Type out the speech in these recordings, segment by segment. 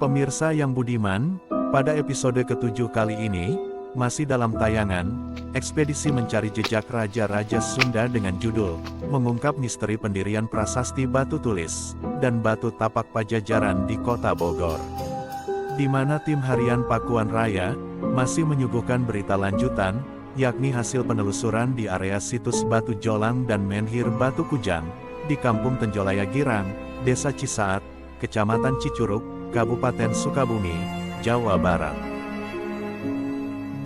Pemirsa yang budiman, pada episode ke-7 kali ini, masih dalam tayangan, ekspedisi mencari jejak raja-raja Sunda dengan judul, mengungkap misteri pendirian prasasti batu tulis, dan batu tapak Pajajaran di kota Bogor. Di mana tim harian Pakuan Raya, masih menyuguhkan berita lanjutan, yakni hasil penelusuran di area situs Batu Jolang dan Menhir Batu Kujang, di Kampung Tenjolaya Girang, Desa Cisaat, Kecamatan Cicurug, Kabupaten Sukabumi, Jawa Barat.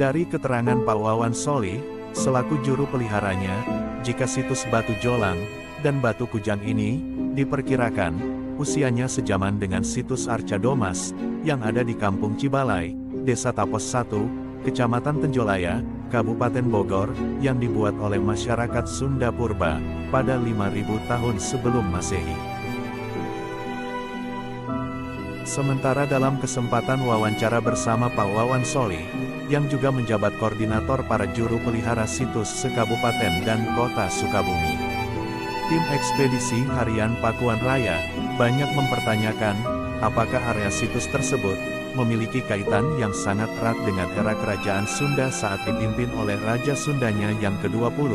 Dari keterangan Pak Wawan Solih, selaku juru peliharanya, jika situs Batu Jolang dan Batu Kujang ini diperkirakan usianya sejaman dengan situs Arca Domas yang ada di Kampung Cibalai, Desa Tapos 1, Kecamatan Tenjolaya, Kabupaten Bogor, yang dibuat oleh masyarakat Sunda Purba pada 5000 tahun sebelum Masehi. Sementara dalam kesempatan wawancara bersama Pak Wawan Solih, yang juga menjabat koordinator para juru pelihara situs se-Kabupaten dan Kota Sukabumi, tim ekspedisi harian Pakuan Raya banyak mempertanyakan, apakah area situs tersebut memiliki kaitan yang sangat erat dengan era kerajaan Sunda saat dipimpin oleh Raja Sundanya yang ke-20,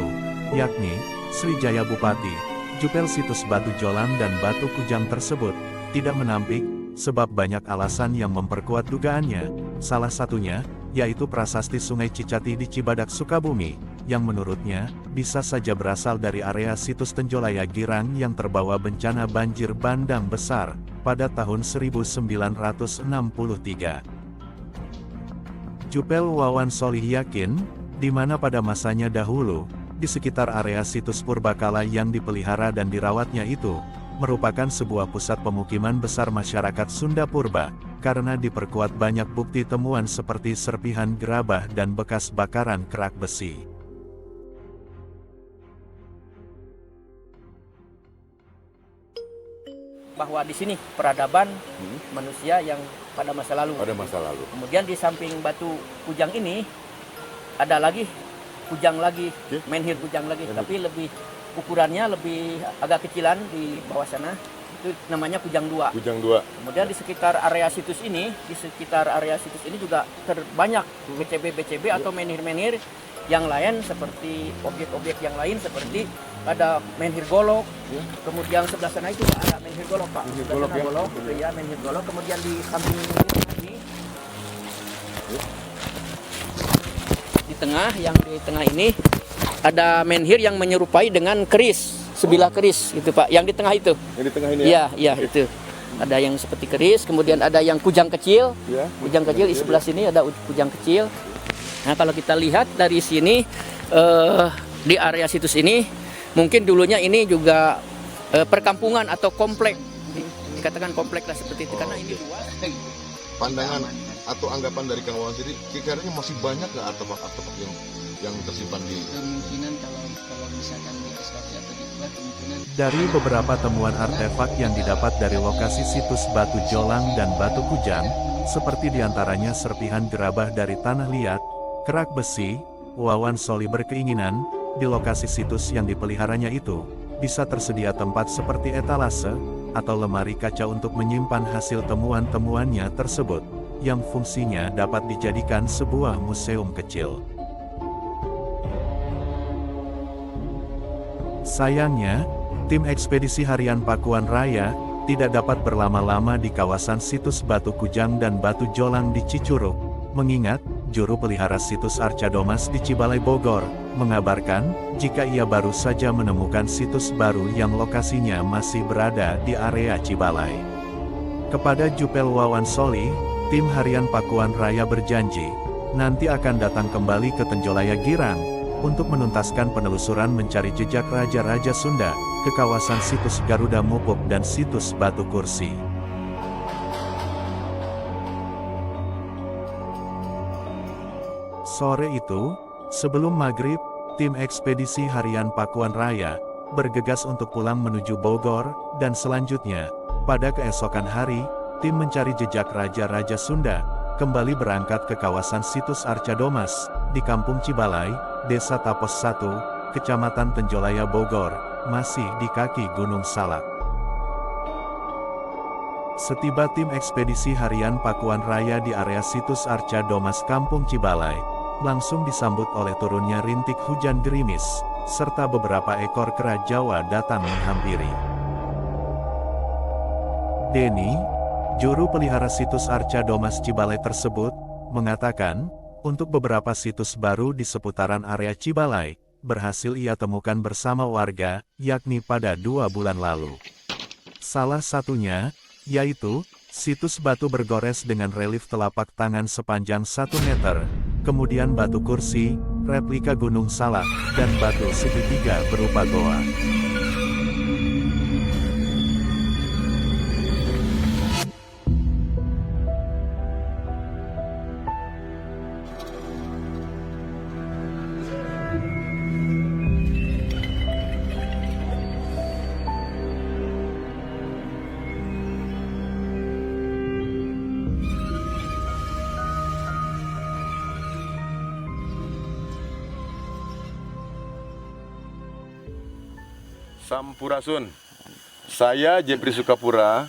yakni Srijaya Bupati. Jupel situs Batu Jolang dan Batu Kujang tersebut tidak menampik, sebab banyak alasan yang memperkuat dugaannya, salah satunya, yaitu prasasti Sungai Cicati di Cibadak Sukabumi, yang menurutnya, bisa saja berasal dari area situs Tenjolaya Girang yang terbawa bencana banjir bandang besar, pada tahun 1963. Jupel Wawan Solih yakin, di mana pada masanya dahulu, di sekitar area situs Purbakala yang dipelihara dan dirawatnya itu, merupakan sebuah pusat pemukiman besar masyarakat Sunda Purba, karena diperkuat banyak bukti temuan seperti serpihan gerabah dan bekas bakaran kerak besi. Bahwa di sini peradaban manusia yang pada masa lalu. Pada masa lalu. Kemudian di samping Batu Kujang ini ada lagi Kujang lagi, Menhir Kujang lagi, tapi lebih ukurannya lebih agak kecilan di bawah sana. Itu namanya Kujang 2. Kujang 2. Kemudian di sekitar area situs ini, juga terbanyak BCB atau menhir-menhir yang lain seperti objek-objek yang lain seperti ada Menhir Golok, kemudian sebelah sana itu ada Menhir Golok, Pak. Menhir Sebelah Golok, sana ya? Golok, itu ya Menhir Golok. Kemudian di samping ini, di tengah ini ada menhir yang menyerupai dengan keris, sebilah keris gitu, Pak. Yang di tengah itu. Yang di tengah ini ya? Iya, itu. Ada yang seperti keris, kemudian ada yang kujang kecil. Ya, Kujang kecil di sebelah sini ada kujang kecil. Nah, kalau kita lihat dari sini di area situs ini, mungkin dulunya ini juga perkampungan atau komplek. Dikatakan komplek lah seperti itu karena ini luas. Pandangan atau anggapan dari Kang Wawan sendiri, kira-kira masih banyak nggak artefak-artefak yang tersimpan di kemungkinan kalau misalkan diekskavasi atau dibuat kemungkinan Dari beberapa temuan artefak yang didapat dari lokasi situs Batu Jolang dan Batu Kujang, seperti diantaranya serpihan gerabah dari tanah liat, kerak besi, Wawan Solih berkeinginan, di lokasi situs yang dipeliharanya itu, bisa tersedia tempat seperti etalase, atau lemari kaca untuk menyimpan hasil temuan-temuannya tersebut, yang fungsinya dapat dijadikan sebuah museum kecil. Sayangnya, tim ekspedisi harian Pakuan Raya tidak dapat berlama-lama di kawasan situs Batu Kujang dan Batu Jolang di Cicurug, mengingat juru pelihara situs Arca Domas di Cibalai Bogor mengabarkan jika ia baru saja menemukan situs baru yang lokasinya masih berada di area Cibalai. Kepada Jupel Wawan Solih, tim harian Pakuan Raya berjanji nanti akan datang kembali ke Tenjolaya Girang untuk menuntaskan penelusuran mencari jejak raja-raja Sunda ke kawasan situs Garuda Mupuk dan situs Batu Kursi. Sore itu, sebelum maghrib, tim ekspedisi harian Pakuan Raya bergegas untuk pulang menuju Bogor, dan selanjutnya, pada keesokan hari, tim mencari jejak raja-raja Sunda kembali berangkat ke kawasan situs Arca Domas di Kampung Cibalai, Desa Tapos 1, Kecamatan Tenjolaya Bogor, masih di kaki Gunung Salak. Setiba tim ekspedisi harian Pakuan Raya di area situs Arca Domas Kampung Cibalai, langsung disambut oleh turunnya rintik hujan gerimis, serta beberapa ekor kera Jawa datang menghampiri. Denny, juru pelihara situs Arca Domas Cibalai tersebut, mengatakan, untuk beberapa situs baru di seputaran area Cibalai, berhasil ia temukan bersama warga, yakni pada 2 bulan lalu. Salah satunya, yaitu, situs batu bergores dengan relief telapak tangan sepanjang 1 meter, kemudian batu kursi, replika Gunung Salak, dan batu segitiga berupa goa. Sampurasun, saya Jepri Sukapura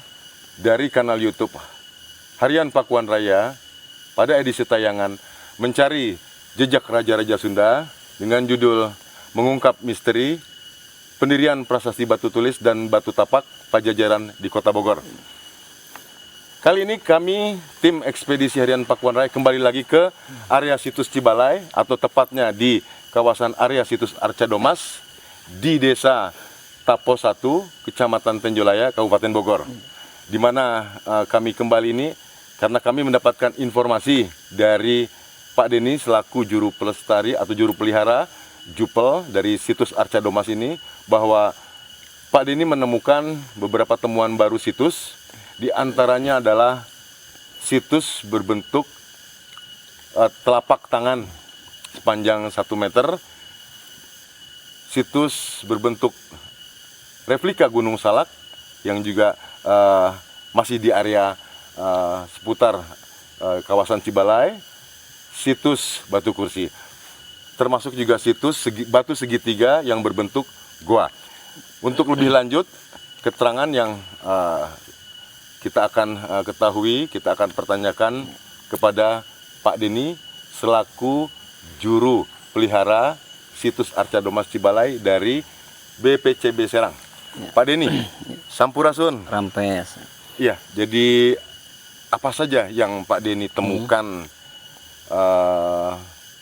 dari kanal YouTube Harian Pakuan Raya pada edisi tayangan Mencari Jejak Raja-Raja Sunda dengan judul Mengungkap Misteri Pendirian Prasasti Batu Tulis dan Batu Tapak Pajajaran di Kota Bogor. Kali ini kami, tim ekspedisi Harian Pakuan Raya, kembali lagi ke area situs Cibalai, atau tepatnya di kawasan area situs Arca Domas di desa Tapo 1, Kecamatan Tenjolaya, Kabupaten Bogor. Di mana kami kembali ini karena kami mendapatkan informasi dari Pak Denny selaku juru pelestari atau juru pelihara Jupel dari situs Arca Domas ini, bahwa Pak Denny menemukan beberapa temuan baru situs. Di antaranya adalah situs berbentuk telapak tangan sepanjang 1 meter, situs berbentuk replika Gunung Salak yang juga masih di area seputar kawasan Cibalai, situs batu kursi, termasuk juga situs batu segitiga yang berbentuk goa. Untuk lebih lanjut, keterangan yang kita akan ketahui, kita akan pertanyakan kepada Pak Denny selaku juru pelihara situs Arca Domas Cibalai dari BPCB Serang. Ya. Pak Denny, Sampurasun. Rampes. Iya, jadi apa saja yang Pak Denny temukan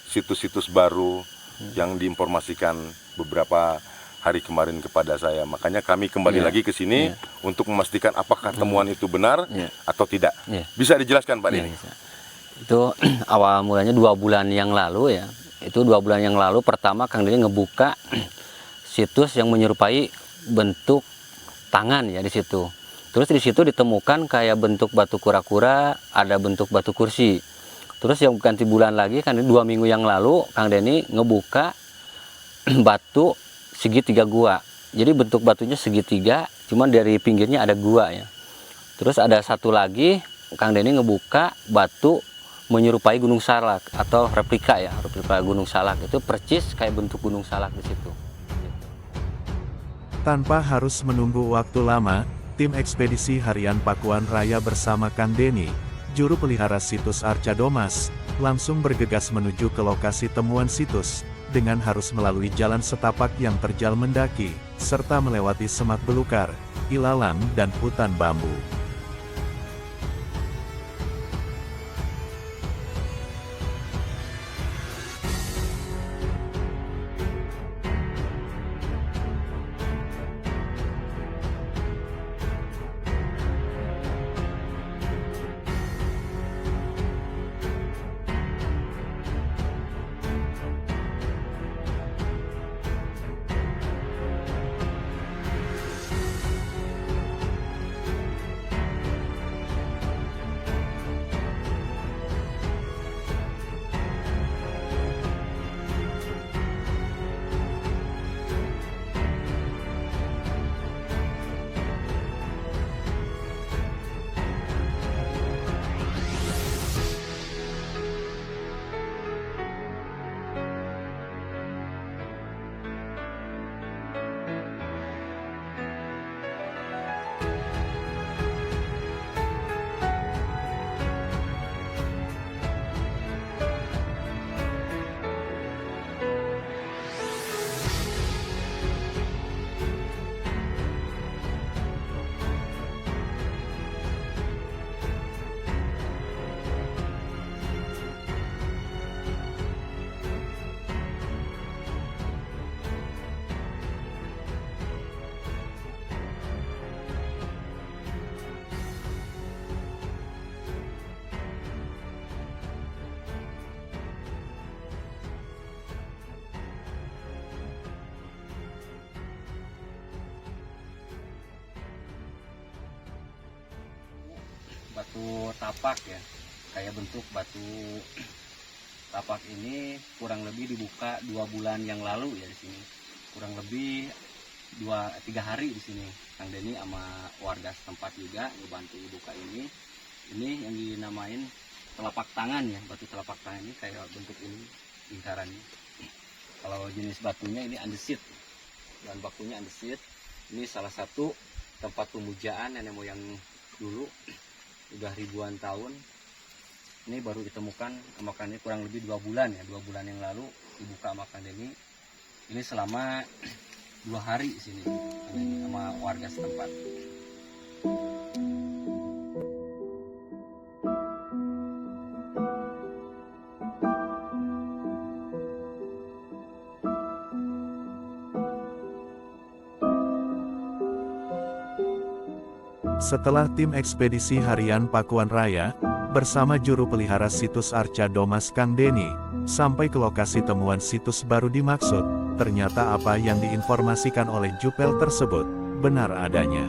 situs-situs baru yang diinformasikan beberapa hari kemarin kepada saya. Makanya kami kembali lagi ke sini untuk memastikan apakah temuan itu benar atau tidak. Bisa dijelaskan Pak Denny? Itu awal mulanya 2 bulan yang lalu ya. Itu 2 bulan yang lalu pertama Kang Denny ngebuka situs yang menyerupai bentuk tangan ya di situ. Terus di situ ditemukan kayak bentuk batu kura-kura, ada bentuk batu kursi. Terus yang ganti bulan lagi kan 2 minggu yang lalu Kang Denny ngebuka batu segitiga gua. Jadi bentuk batunya segitiga, cuman dari pinggirnya ada gua ya. Terus ada satu lagi Kang Denny ngebuka batu menyerupai Gunung Salak atau replika ya, replika Gunung Salak. Itu percis kayak bentuk Gunung Salak di situ. Tanpa harus menunggu waktu lama, tim ekspedisi Harian Pakuan Raya bersama Kang Denny, juru pelihara situs Arca Domas, langsung bergegas menuju ke lokasi temuan situs, dengan harus melalui jalan setapak yang terjal mendaki, serta melewati semak belukar, ilalang dan hutan bambu. batu tapak ya, kayak bentuk batu tapak ini kurang lebih dibuka 2 bulan yang lalu ya di sini, kurang lebih 2-3 hari di sini. Kang Denny sama warga setempat juga ngebantu buka ini yang dinamain telapak tangan ya, batu telapak tangan ini kayak bentuk ini lingkarannya. Kalau jenis batunya ini andesit, bahan bakunya andesit. Ini salah satu tempat pemujaan nenek moyang dulu, udah ribuan tahun. Ini baru ditemukan makam ini kurang lebih 2 bulan ya, 2 bulan yang lalu dibuka makam ini. Ini selama 2 hari di sini sama warga setempat. Setelah tim ekspedisi harian Pakuan Raya, bersama juru pelihara situs Arca Domas Kang Denny, sampai ke lokasi temuan situs baru dimaksud, ternyata apa yang diinformasikan oleh jupel tersebut, benar adanya.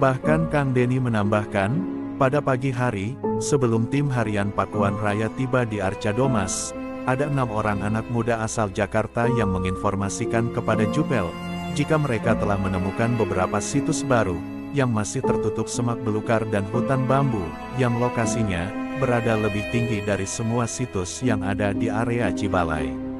Bahkan Kang Denny menambahkan, pada pagi hari, sebelum tim harian Pakuan Raya tiba di Arca Domas, ada 6 orang anak muda asal Jakarta yang menginformasikan kepada jupel, jika mereka telah menemukan beberapa situs baru, yang masih tertutup semak belukar dan hutan bambu, yang lokasinya berada lebih tinggi dari semua situs yang ada di area Cibalai.